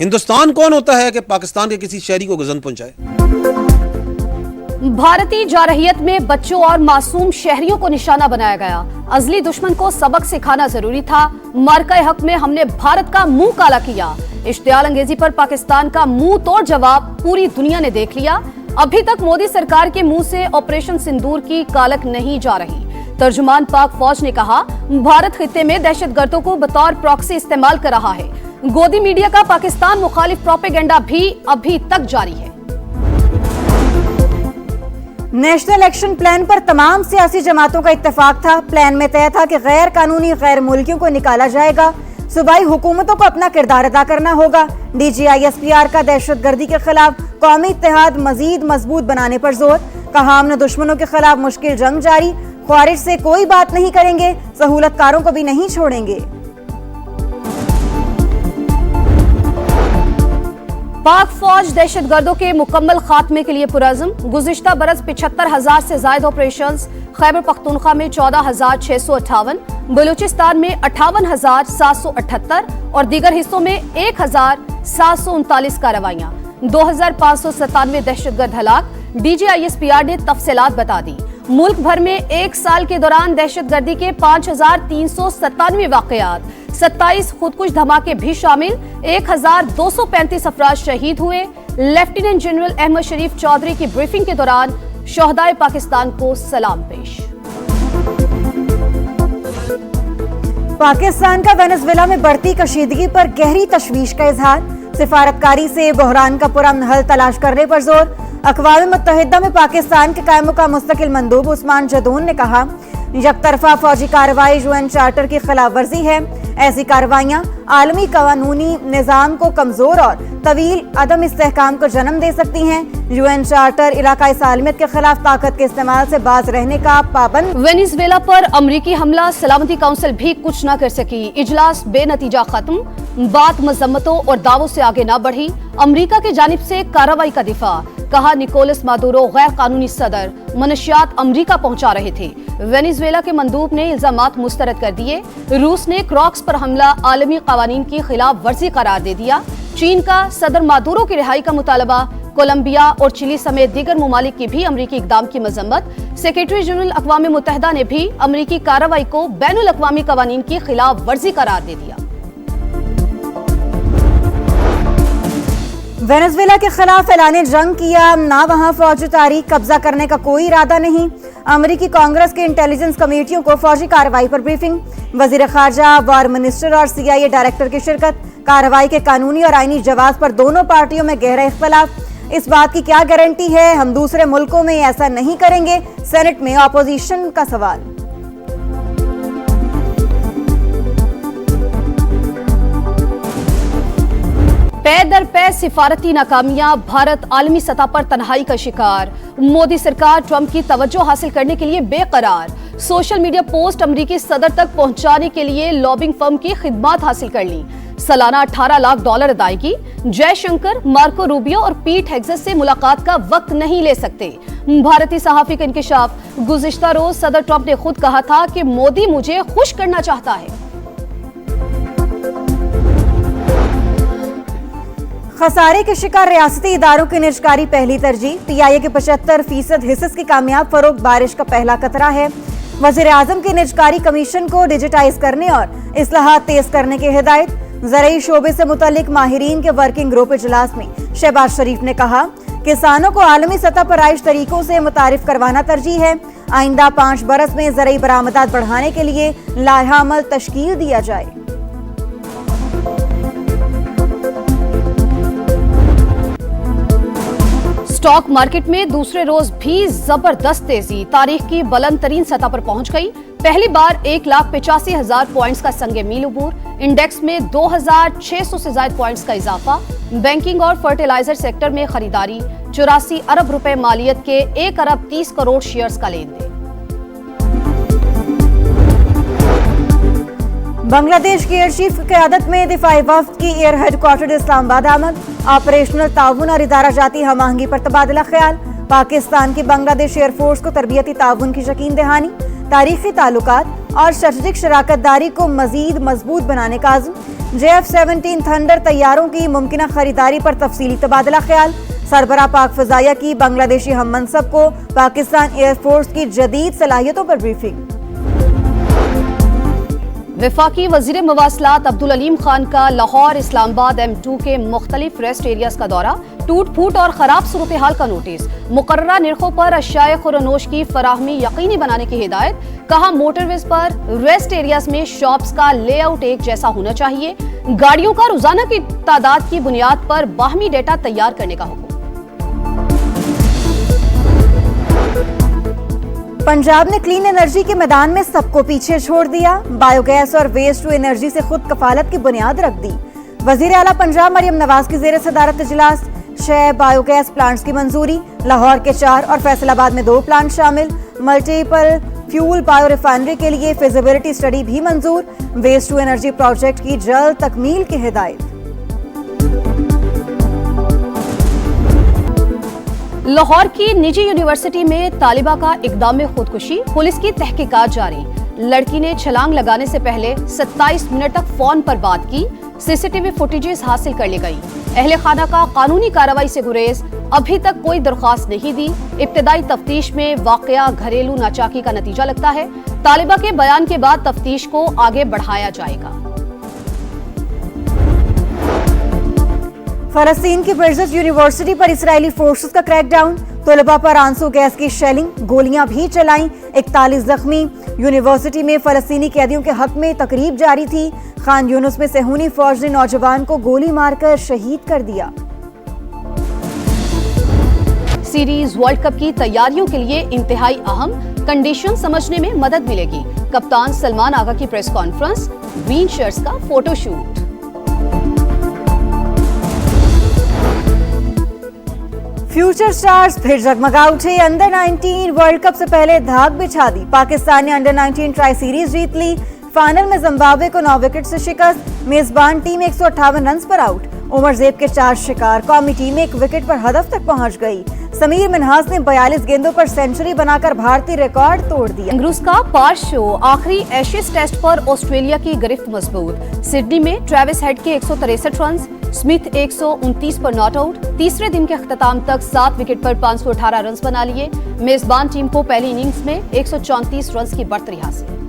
ہندوستان کون ہوتا ہے کہ پاکستان کے کسی شہری کو گزن پہنچائے؟ بھارتی جارحیت میں بچوں اور معصوم شہریوں کو نشانہ بنایا گیا. ازلی دشمن کو سبق سکھانا ضروری تھا. مارکہ حق میں ہم نے بھارت کا منہ کالا کیا. اشتعال انگیزی پر پاکستان کا منہ توڑ جواب پوری دنیا نے دیکھ لیا. ابھی تک مودی سرکار کے منہ سے آپریشن سندور کی کالک نہیں جا رہی. ترجمان پاک فوج نے کہا بھارت خطے میں دہشت گردوں کو بطور پراکسی استعمال کر رہا ہے. گودی میڈیا کا پاکستان مخالف پروپیگنڈا بھی ابھی تک جاری ہے. نیشنل ایکشن پلان پر تمام سیاسی جماعتوں کا اتفاق تھا. پلان میں طے تھا کہ غیر قانونی غیر ملکیوں کو نکالا جائے گا. صوبائی حکومتوں کو اپنا کردار ادا کرنا ہوگا. DGISPR کا دہشت گردی کے خلاف قومی اتحاد مزید مضبوط بنانے پر زور. کہا ہم نے دشمنوں کے خلاف مشکل جنگ جاری. خوارج سے کوئی بات نہیں کریں گے. سہولت کاروں کو بھی نہیں چھوڑیں گے. پاک فوج دہشت گردوں کے مکمل خاتمے کے لیے پرعزم. گزشتہ برس 75,000 سے زائد آپریشنز. خیبر پختونخوا میں 14,658, بلوچستان میں 58,778 اور دیگر حصوں میں 1,739 کارروائیاں. 2,597 دہشت گرد ہلاک. DGISPR نے تفصیلات بتا دی. ملک بھر میں ایک سال کے دوران دہشت گردی کے 5,397 واقعات, 27 خودکش دھماکے بھی شامل. 1,235 افراد شہید ہوئے. لیفٹیننٹ جنرل احمد شریف چودھری کی بریفنگ کے دوران شہدائے پاکستان کو سلام پیش. پاکستان کا وینزویلا میں بڑھتی کشیدگی پر گہری تشویش کا اظہار. سفارتکاری سے بحران کا پرامن حل تلاش کرنے پر زور. اقوام متحدہ میں پاکستان کے قائم مقام مستقل مندوب عثمان جدون نے کہا یک طرفہ فوجی کارروائی UN چارٹر کی خلاف ورزی ہے. ایسی کارروائیاں عالمی قانونی نظام کو کمزور اور طویل عدم استحکام کو جنم دے سکتی ہیں. UN چارٹر علاقائی سالمیت کے خلاف طاقت کے استعمال سے باز رہنے کا پابند. وینزویلا پر امریکی حملہ. سلامتی کونسل بھی کچھ نہ کر سکی. اجلاس بے نتیجہ ختم. بات مذمتوں اور دعووں سے آگے نہ بڑھی. امریکہ کی جانب سے کارروائی کا دفاع. کہا نکولس مادورو غیر قانونی صدر. منشیات امریکہ پہنچا رہے تھے. وینزویلا کے مندوب نے الزامات مسترد کر دیے. روس نے کراکس پر حملہ عالمی قوانین کی خلاف ورزی قرار دے دیا. چین کا صدر مادورو کی رہائی کا مطالبہ. کولمبیا اور چلی سمیت دیگر ممالک کی بھی امریکی اقدام کی مذمت. سیکریٹری جنرل اقوام متحدہ نے بھی امریکی کارروائی کو بین الاقوامی قوانین کی خلاف ورزی قرار دے دیا. وینزویلا کے خلاف اعلان جنگ کیا. نہ وہاں فوجی تاریخ قبضہ کرنے کا کوئی ارادہ نہیں. امریکی کانگریس کے انٹیلیجنس کمیٹیوں کو فوجی کارروائی پر بریفنگ. وزیر خارجہ, وار منسٹر اور CIA ڈائریکٹر کی شرکت. کارروائی کے قانونی اور آئینی جواز پر دونوں پارٹیوں میں گہرا اختلاف. اس بات کی کیا گارنٹی ہے ہم دوسرے ملکوں میں ایسا نہیں کریں گے. سینٹ میں اپوزیشن کا سوال. پے در پے سفارتی ناکامیاں. بھارت عالمی سطح پر تنہائی کا شکار. مودی سرکار ٹرمپ کی توجہ حاصل کرنے کے لیے بے قرار. سوشل میڈیا پوسٹ امریکی صدر تک پہنچانے کے لیے لابنگ فرم کی خدمات حاصل کر لی. سالانہ $18 لاکھ ادائیگی. جے شنکر, مارکو روبیو اور پیٹ ہیگزس سے ملاقات کا وقت نہیں لے سکتے. بھارتی صحافی کا انکشاف. گزشتہ روز صدر ٹرمپ نے خود کہا تھا کہ مودی مجھے خوش کرنا چاہتا ہے. خسارے کے شکار ریاستی اداروں کی نجکاری پہلی ترجیح. PIA کے 75% حصص کی کامیاب فروغ بارش کا پہلا قطرہ ہے. وزیر اعظم کی نجکاری کمیشن کو ڈیجیٹائز کرنے اور اصلاحات تیز کرنے کی ہدایت. زرعی شعبے سے متعلق ماہرین کے ورکنگ گروپ اجلاس میں شہباز شریف نے کہا کسانوں کو عالمی سطح پر رائج طریقوں سے متعارف کروانا ترجیح ہے. آئندہ 5 برس میں زرعی برآمدات بڑھانے کے لیے لائحہ عمل تشکیل دیا جائے. سٹاک مارکیٹ میں دوسرے روز بھی زبردست تیزی. تاریخ کی بلند ترین سطح پر پہنچ گئی. پہلی بار 1,85,000 پوائنٹس کا سنگ میل عبور. انڈیکس میں 2,600 سے زائد پوائنٹس کا اضافہ. بینکنگ اور فرٹیلائزر سیکٹر میں خریداری. 84 ارب روپے مالیت کے 1 ارب 30 کروڑ شیئرز کا لین دین. بنگلہ دیش کی ایئر چیف قیادت میں دفاعی وفد کی ایئر ہیڈ کوارٹر اسلام آباد آمد. آپریشنل تعاون اور ادارہ جاتی ہم آہنگی پر تبادلہ خیال. پاکستان کی بنگلہ دیش ایئر فورس کو تربیتی تعاون کی یقین دہانی. تاریخی تعلقات اور اسٹریٹجک شراکت داری کو مزید مضبوط بنانے کا عزم۔ JF-17 تھنڈر طیاروں کی ممکنہ خریداری پر تفصیلی تبادلہ خیال۔ سربراہ پاک فضائیہ کی بنگلہ دیشی ہم منصب کو پاکستان ایئر فورس کی جدید صلاحیتوں پر بریفنگ۔ وفاقی وزیر مواصلات عبدالعلیم خان کا لاہور اسلام آباد M2 کے مختلف ریسٹ ایریاز کا دورہ، ٹوٹ پھوٹ اور خراب صورتحال کا نوٹس، مقررہ نرخوں پر اشیاء خورنوش کی فراہمی یقینی بنانے کی ہدایت، کہا موٹر ویز پر ریسٹ ایریاز میں شاپس کا لے آؤٹ ایک جیسا ہونا چاہیے، گاڑیوں کا روزانہ کی تعداد کی بنیاد پر باہمی ڈیٹا تیار کرنے کا حکم۔ پنجاب نے کلین انرجی کے میدان میں سب کو پیچھے چھوڑ دیا، بایو گیس اور ویسٹ ٹو انرجی سے خود کفالت کی بنیاد رکھ دی۔ وزیر اعلیٰ پنجاب مریم نواز کی زیر صدارت اجلاس، 6 بایو گیس پلانٹس کی منظوری، لاہور کے 4 اور فیصل آباد میں 2 پلانٹ شامل، ملٹیپل فیول بایو ریفائنری کے لیے فیزیبلٹی اسٹڈی بھی منظور، ویسٹ ٹو انرجی پروجیکٹ کی جلد تکمیل کی ہدایت۔ لاہور کی نجی یونیورسٹی میں طالبہ کا اقدام خودکشی، پولیس کی تحقیقات جاری۔ لڑکی نے چھلانگ لگانے سے پہلے 27 منٹ تک فون پر بات کی، CCTV فوٹیجز حاصل کر لی گئی۔ اہل خانہ کا قانونی کارروائی سے گریز، ابھی تک کوئی درخواست نہیں دی۔ ابتدائی تفتیش میں واقعہ گھریلو ناچاکی کا نتیجہ لگتا ہے۔ طالبہ کے بیان کے بعد تفتیش کو آگے بڑھایا جائے گا۔ فلسطین کی برزٹ یونیورسٹی پر اسرائیلی فورسز کا کریک ڈاؤن، طلباء پر آنسو گیس کی شیلنگ، گولیاں بھی چلائیں، 41 زخمی۔ یونیورسٹی میں فلسطینی قیدیوں کے حق میں تقریب جاری تھی، خان یونس میں صہیونی فوج نے نوجوان کو گولی مار کر شہید کر دیا۔ سیریز ورلڈ کپ کی تیاریوں کے لیے انتہائی اہم، کنڈیشن سمجھنے میں مدد ملے گی۔ کپتان سلمان آغا کی پریس کانفرنس، گرین شرٹس کا فوٹو شوٹ۔ فیوچر سٹارز پھر جگمگا اٹھے، انڈر 19 ورلڈ کپ سے پہلے دھاک بچھا دی۔ پاکستان نے انڈر 19 ٹرائی سیریز جیت لی، فائنل میں زمبابوے کو 9 وکٹ سے شکست۔ میزبان ٹیم 158 رنز پر آؤٹ، عمر زیب کے 4 شکار، قومی ٹیم 1 وکٹ پر ہدف تک پہنچ گئی۔ سمیر منہاس نے 42 گیندوں پر سینچری بنا کر بھارتی ریکارڈ توڑ دیا۔ انگروز کا پاس شو، آخری ایشز ٹیسٹ پر آسٹریلیا کی گرفت مضبوط۔ سڈنی میں ٹریوس ہیڈ کے 163 runs, Smith 129 per not out. تیسرے دن کے اختتام تک 7 وکٹ پر 518 رنز بنا لیے۔ میزبان ٹیم کو پہلی اننگز میں 134 رنز کی برتری حاصل۔